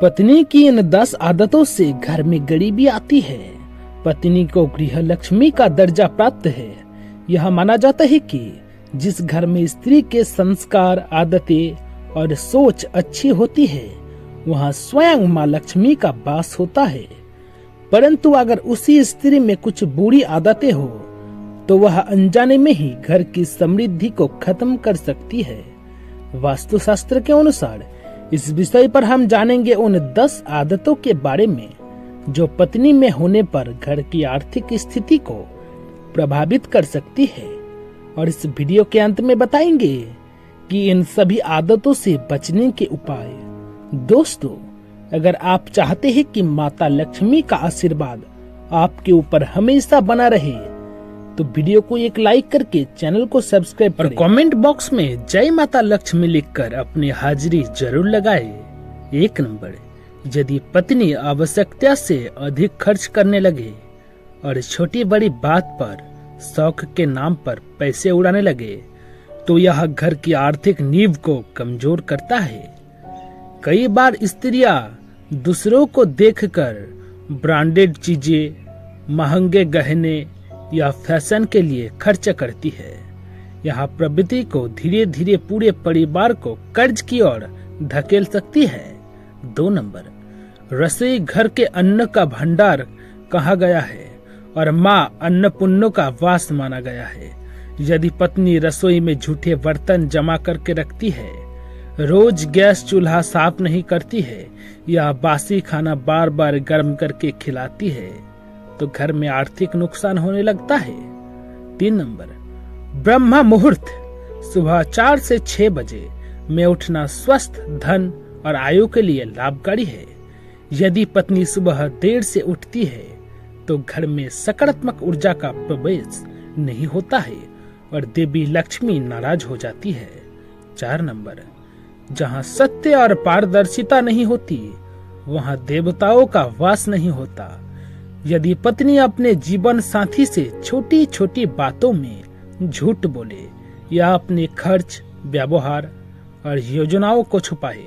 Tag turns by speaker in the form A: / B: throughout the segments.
A: पत्नी की इन 10 आदतों से घर में गरीबी आती है। पत्नी को गृह लक्ष्मी का दर्जा प्राप्त है। यह माना जाता है कि जिस घर में स्त्री के संस्कार, आदतें और सोच अच्छी होती है, वहाँ स्वयं माँ लक्ष्मी का वास होता है। परंतु अगर उसी स्त्री में कुछ बुरी आदतें हो, तो वह अनजाने में ही घर की समृद्धि को खत्म कर सकती है। वास्तुशास्त्र के अनुसार इस विषय पर हम जानेंगे उन 10 आदतों के बारे में जो पत्नी में होने पर घर की आर्थिक स्थिति को प्रभावित कर सकती है। और इस वीडियो के अंत में बताएंगे कि इन सभी आदतों से बचने के उपाय। दोस्तों, अगर आप चाहते हैं कि माता लक्ष्मी का आशीर्वाद आपके ऊपर हमेशा बना रहे, तो वीडियो को एक लाइक करके चैनल को सब्सक्राइब करें और कमेंट बॉक्स में जय माता लक्ष्मी लिखकर अपनी हाजिरी जरूर लगाए। 1 नंबर, यदि पत्नी आवश्यकता से अधिक खर्च करने लगे और छोटी बड़ी बात पर शौक के नाम पर पैसे उड़ाने लगे, तो यह घर की आर्थिक नींव को कमजोर करता है। कई बार स्त्रियां दूसरों को देखकर ब्रांडेड चीजें, महंगे गहने या फैशन के लिए खर्च करती है। यह प्रवृत्ति को धीरे धीरे पूरे परिवार को कर्ज की ओर धकेल सकती है। 2 नंबर, रसोई घर के अन्न का भंडार कहा गया है और माँ अन्नपूर्णा का वास माना गया है। यदि पत्नी रसोई में झूठे बर्तन जमा करके रखती है, रोज गैस चूल्हा साफ नहीं करती है या बासी खाना बार बार गर्म करके खिलाती है, तो घर में आर्थिक नुकसान होने लगता है। 3 नंबर, ब्रह्म मुहूर्त सुबह 4 से 6 बजे में उठना स्वस्थ, धन और आयु के लिए लाभकारी है। यदि पत्नी सुबह देर से उठती है, तो घर में सकारात्मक ऊर्जा का प्रवेश नहीं होता है और देवी लक्ष्मी नाराज हो जाती है। 4 नंबर, जहाँ सत्य और पारदर्शिता नहीं होती, वहाँ देवताओं का वास नहीं होता। यदि पत्नी अपने जीवन साथी से छोटी छोटी बातों में झूठ बोले या अपने खर्च, व्यवहार और योजनाओं को छुपाए,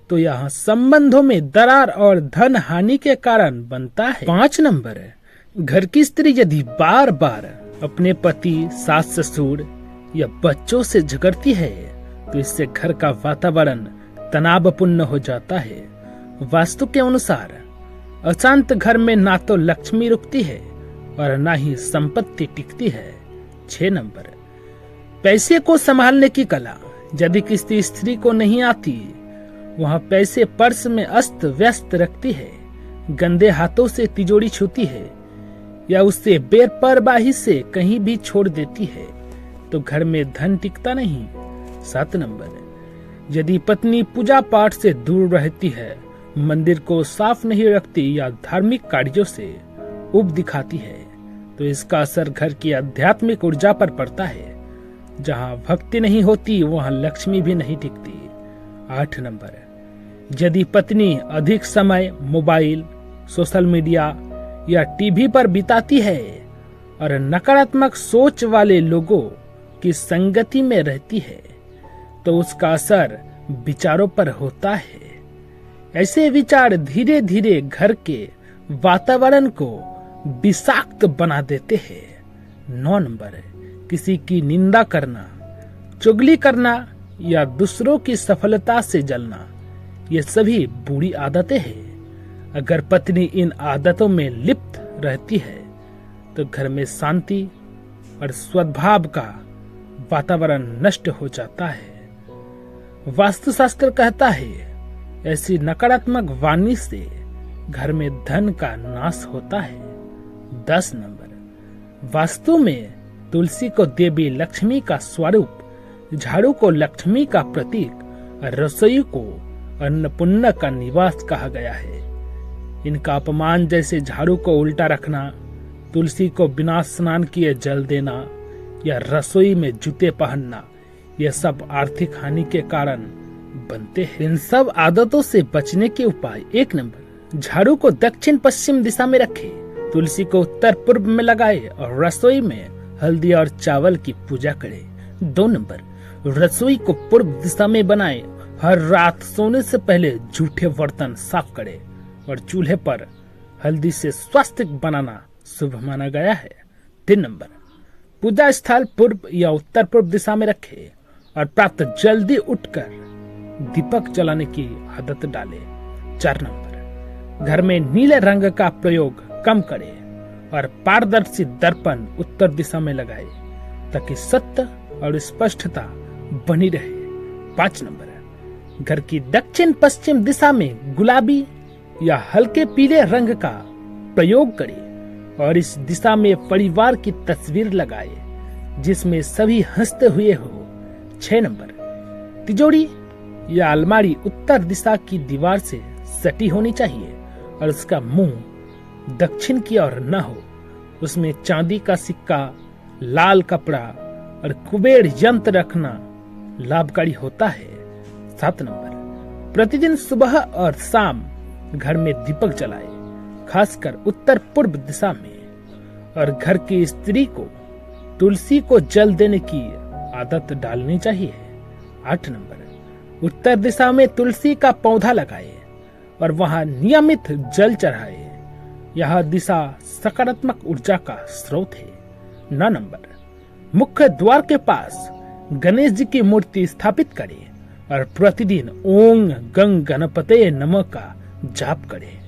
A: तो यह संबंधों में दरार और धन हानि के कारण बनता है। 5 नंबर, घर की स्त्री यदि बार बार अपने पति, सास ससुर या बच्चों से झगड़ती है, तो इससे घर का वातावरण तनावपूर्ण हो जाता है। वास्तु के अनुसार अशांत घर में ना तो लक्ष्मी रुकती है और ना ही संपत्ति टिकती है। 6 नंबर, पैसे को संभालने की कला यदि किसी स्त्री को नहीं आती, वहाँ पैसे पर्स में अस्त व्यस्त रखती है, गंदे हाथों से तिजोरी छूती है या उससे बेपरवाही से कहीं भी छोड़ देती है, तो घर में धन टिकता नहीं। 7 नंबर, यदि पत्नी पूजा पाठ से दूर रहती है, मंदिर को साफ नहीं रखती या धार्मिक कार्यों से उब दिखाती है, तो इसका असर घर की आध्यात्मिक ऊर्जा पर पड़ता है। जहाँ भक्ति नहीं होती, वहाँ लक्ष्मी भी नहीं टिकती। 8 नंबर, यदि पत्नी अधिक समय मोबाइल, सोशल मीडिया या टीवी पर बिताती है और नकारात्मक सोच वाले लोगों की संगति में रहती है, तो उसका असर विचारों पर होता है। ऐसे विचार धीरे धीरे घर के वातावरण को विषाक्त बना देते हैं। 9 नंबर, किसी की निंदा करना, चुगली करना या दूसरों की सफलता से जलना, ये सभी बुरी आदतें हैं। अगर पत्नी इन आदतों में लिप्त रहती है, तो घर में शांति और सद्भाव का वातावरण नष्ट हो जाता है। वास्तुशास्त्र कहता है, ऐसी नकारात्मक वाणी से घर में धन का नाश होता है। 10 नंबर, वास्तु में तुलसी को देवी लक्ष्मी का स्वरूप, झाड़ू को लक्ष्मी का प्रतीक और रसोई को अन्नपूर्णा का निवास कहा गया है। इनका अपमान जैसे झाड़ू को उल्टा रखना, तुलसी को बिना स्नान किए जल देना या रसोई में जूते पहनना, यह सब आर्थिक हानि के कारण बनते हैं। इन सब आदतों से बचने के उपाय। 1 नंबर, झाड़ू को दक्षिण पश्चिम दिशा में रखे, तुलसी को उत्तर पूर्व में लगाए और रसोई में हल्दी और चावल की पूजा करे। 2 नंबर, रसोई को पूर्व दिशा में बनाए हर रात सोने से पहले जूठे बर्तन साफ करे और चूल्हे पर हल्दी से स्वास्तिक बनाना शुभ माना गया है। 3 नंबर, पूजा स्थल पूर्व या उत्तर पूर्व दिशा में रखे और प्रातः जल्दी उठकर दीपक जलाने की आदत डाले। 4 नंबर, घर में नीले रंग का प्रयोग कम करे और पारदर्शी दर्पण उत्तर दिशा में लगाए ताकि सत्य और स्पष्टता बनी रहे। 5 नंबर, घर की दक्षिण पश्चिम दिशा में गुलाबी या हल्के पीले रंग का प्रयोग करे और इस दिशा में परिवार की तस्वीर लगाए जिसमें सभी हंसते हुए हो। 6 नंबर, तिजोरी या अलमारी उत्तर दिशा की दीवार से सटी होनी चाहिए और उसका मुंह दक्षिण की ओर न हो। उसमें चांदी का सिक्का, लाल कपड़ा और कुबेर यंत्र रखना लाभकारी होता है। 7 नंबर, प्रतिदिन सुबह और शाम घर में दीपक जलाए, खासकर उत्तर पूर्व दिशा में, और घर की स्त्री को तुलसी को जल देने की आदत डालनी चाहिए। 8 नंबर, उत्तर दिशा में तुलसी का पौधा लगाए और वहां नियमित जल चढ़ाए। यह दिशा सकारात्मक ऊर्जा का स्रोत है। 9 नंबर, मुख्य द्वार के पास गणेश जी की मूर्ति स्थापित करें और प्रतिदिन ओम गंग गणपते नमः का जाप करें।